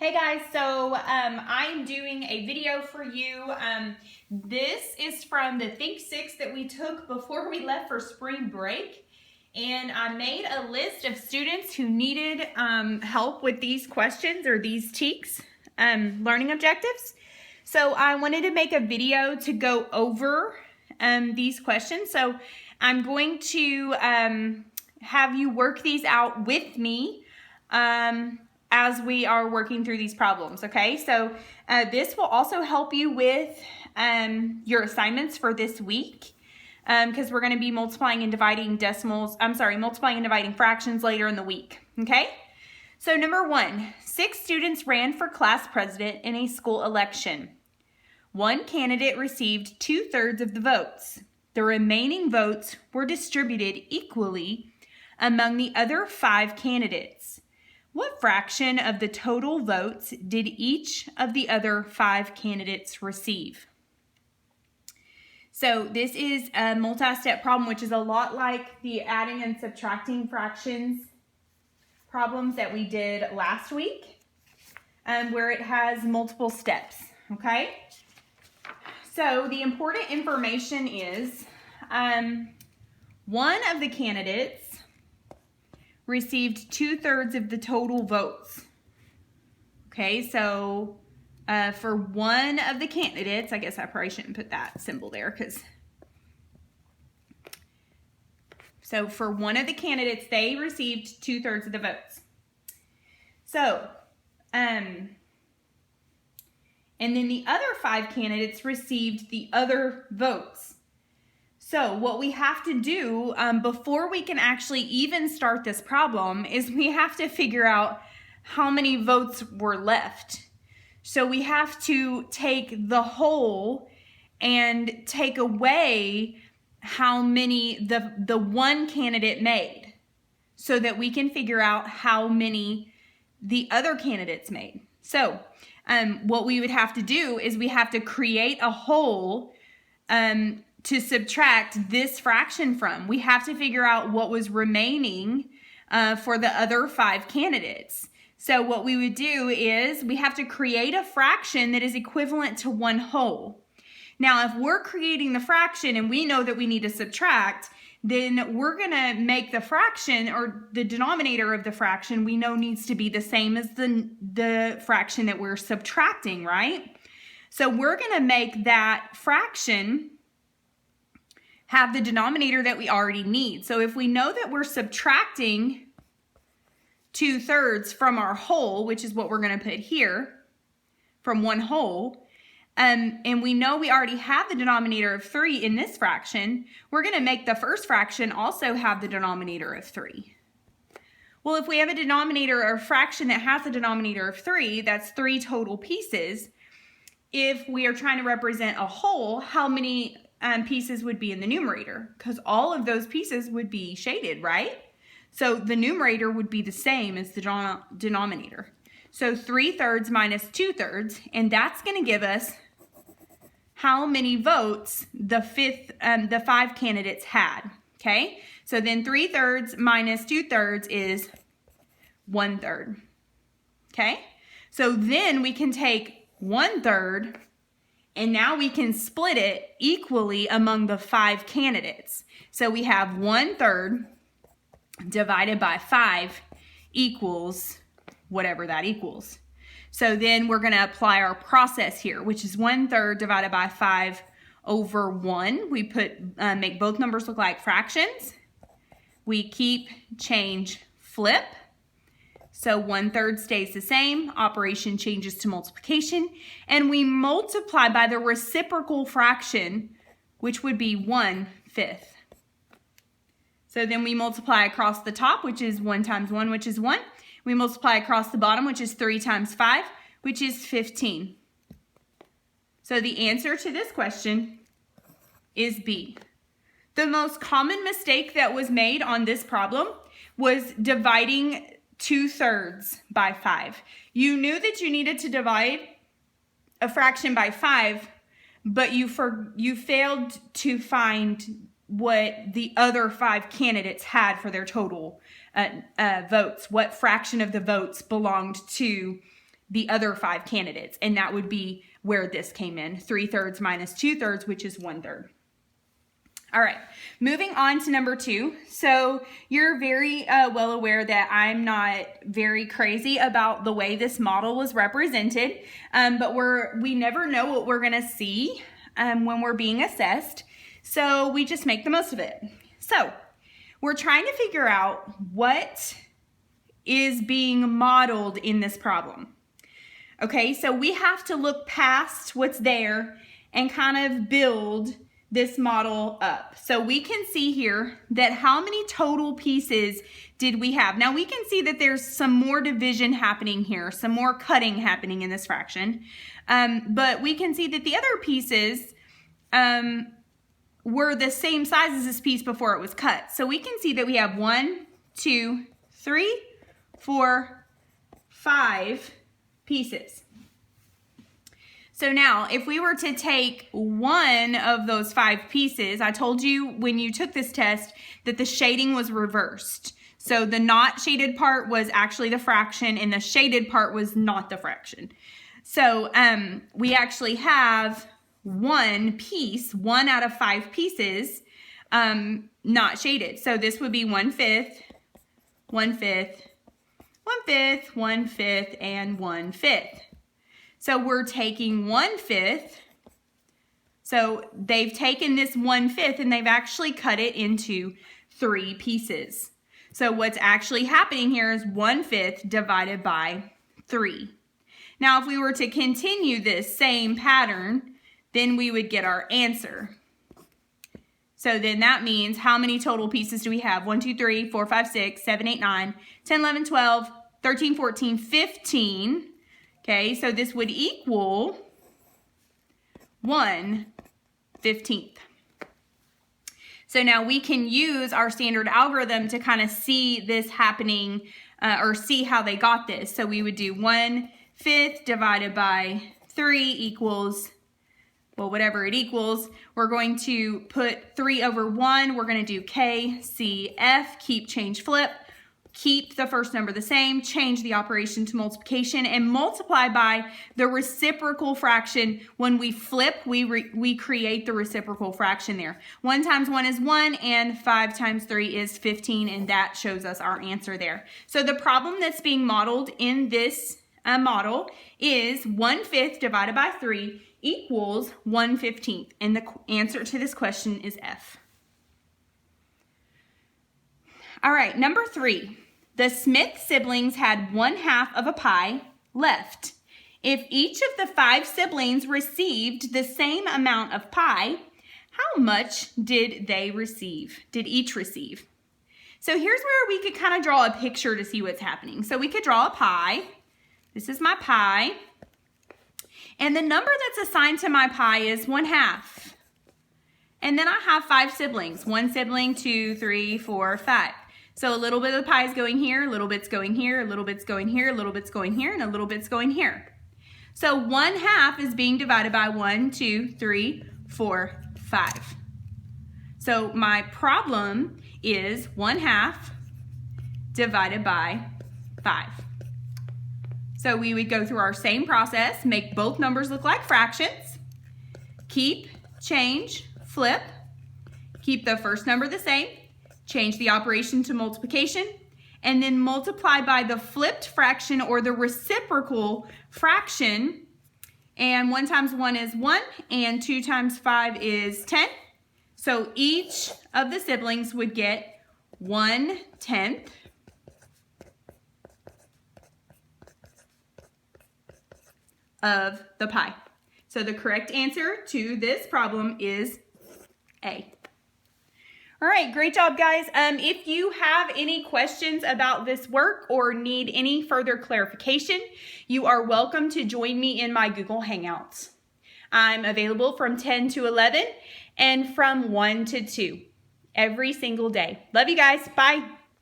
Hey guys, so I'm doing a video for you. This is from the Think 6 that we took before we left for spring break. And I made a list of students who needed help with these questions or these TEKS learning objectives. So I wanted to make a video to go over these questions. So I'm going to have you work these out with me as we are working through these problems, okay? So this will also help you with your assignments for this week because we're going to be multiplying and dividing multiplying and dividing fractions later in the week, okay? So number 1, 6 students ran for class president in a school election. One candidate received 2/3 of the votes. The remaining votes were distributed equally among the other 5 candidates. What fraction of the total votes did each of the other 5 candidates receive? So this is a multi-step problem, which is a lot like the adding and subtracting fractions problems that we did last week, where it has multiple steps, okay? So the important information is one of the candidates received 2/3 of the total votes. Okay, so for one of the candidates, I guess I probably shouldn't put that symbol there so for one of the candidates, they received 2/3 of the votes. So, and then the other 5 candidates received the other votes. So what we have to do before we can actually even start this problem is we have to figure out how many votes were left. So we have to take the whole and take away how many the one candidate made so that we can figure out how many the other candidates made. So what we would have to do is we have to create a whole to subtract this fraction from. We have to figure out what was remaining for the other 5 candidates. So what we would do is we have to create a fraction that is equivalent to 1 whole. Now, if we're creating the fraction and we know that we need to subtract, then we're going to make the fraction, or the denominator of the fraction, we know needs to be the same as the fraction that we're subtracting, right? So we're going to make that fraction have the denominator that we already need. So if we know that we're subtracting 2/3 from our whole, which is what we're going to put here, from 1 whole, and we know we already have the denominator of 3 in this fraction, we're going to make the first fraction also have the denominator of 3. Well, if we have a denominator or a fraction that has a denominator of 3, that's 3 total pieces. If we are trying to represent a whole, how many pieces would be in the numerator? Because all of those pieces would be shaded, right? So the numerator would be the same as the denominator. So 3/3 minus 2/3, and that's going to give us how many votes the 5 candidates had, okay? So then 3/3 minus 2/3 is 1/3, okay? So then we can take 1/3 and now we can split it equally among the 5 candidates. So we have 1/3 divided by 5 equals whatever that equals. So then we're going to apply our process here, which is 1/3 divided by 5 over 1. We make both numbers look like fractions. We keep, change, flip. So 1/3 stays the same, operation changes to multiplication, and we multiply by the reciprocal fraction, which would be 1/5. So then we multiply across the top, which is 1 times 1, which is 1. We multiply across the bottom, which is 3 times 5, which is 15. So the answer to this question is B. The most common mistake that was made on this problem was dividing 2/3 by 5. You knew that you needed to divide a fraction by 5, but you failed to find what the other 5 candidates had for their total votes, what fraction of the votes belonged to the other 5 candidates. And that would be where this came in, 3/3 minus 2/3, which is 1/3. All right, moving on to number 2. So you're very well aware that I'm not very crazy about the way this model was represented, but we never know what we're gonna see when we're being assessed. So we just make the most of it. So we're trying to figure out what is being modeled in this problem. Okay, so we have to look past what's there and kind of build this model up. So we can see here that how many total pieces did we have? Now we can see that there's some more division happening here, some more cutting happening in this fraction. But we can see that the other pieces were the same size as this piece before it was cut. So we can see that we have 1, 2, 3, 4, 5 pieces. So now, if we were to take one of those 5 pieces, I told you when you took this test that the shading was reversed. So the not shaded part was actually the fraction and the shaded part was not the fraction. So we actually have one piece, 1 out of 5 pieces, not shaded. So this would be 1/5, 1/5, 1/5, 1/5, and 1/5. So we're taking 1/5. So they've taken this 1/5 and they've actually cut it into 3 pieces. So what's actually happening here is 1/5 divided by 3. Now, if we were to continue this same pattern, then we would get our answer. So then that means how many total pieces do we have? 1, 2, 3, 4, 5, 6, 7, 8, 9, 10, 11, 12, 13, 14, 15. Okay, so this would equal 1/15. So now we can use our standard algorithm to kind of see this happening or see how they got this. So we would do 1/5 divided by 3 equals, well, whatever it equals. We're going to put 3 over 1. We're going to do K, C, F, keep, change, flip. Keep the first number the same, change the operation to multiplication, and multiply by the reciprocal fraction. When we flip, we create the reciprocal fraction there. 1 times 1 is 1, and 5 times 3 is 15, and that shows us our answer there. So the problem that's being modeled in this model is 1/5 divided by 3 equals 1/15, and the answer to this question is F. All right, number 3. The Smith siblings had 1/2 of a pie left. If each of the 5 siblings received the same amount of pie, how much did each receive? So here's where we could kind of draw a picture to see what's happening. So we could draw a pie. This is my pie. And the number that's assigned to my pie is 1/2. And then I have 5 siblings. 1 sibling, 2, 3, 4, 5. So a little bit of the pie is going here, a little bit's going here, a little bit's going here, a little bit's going here, and a little bit's going here. So 1/2 is being divided by 1, 2, 3, 4, 5. So my problem is 1/2 divided by 5. So we would go through our same process, make both numbers look like fractions, keep, change, flip, keep the first number the same, change the operation to multiplication, and then multiply by the flipped fraction or the reciprocal fraction. And 1 times 1 is 1, and 2 times 5 is 10. So each of the siblings would get 1/10 of the pie. So the correct answer to this problem is A. All right, great job, guys. If you have any questions about this work or need any further clarification, you are welcome to join me in my Google Hangouts. I'm available from 10 to 11 and from 1 to 2 every single day. Love you guys. Bye.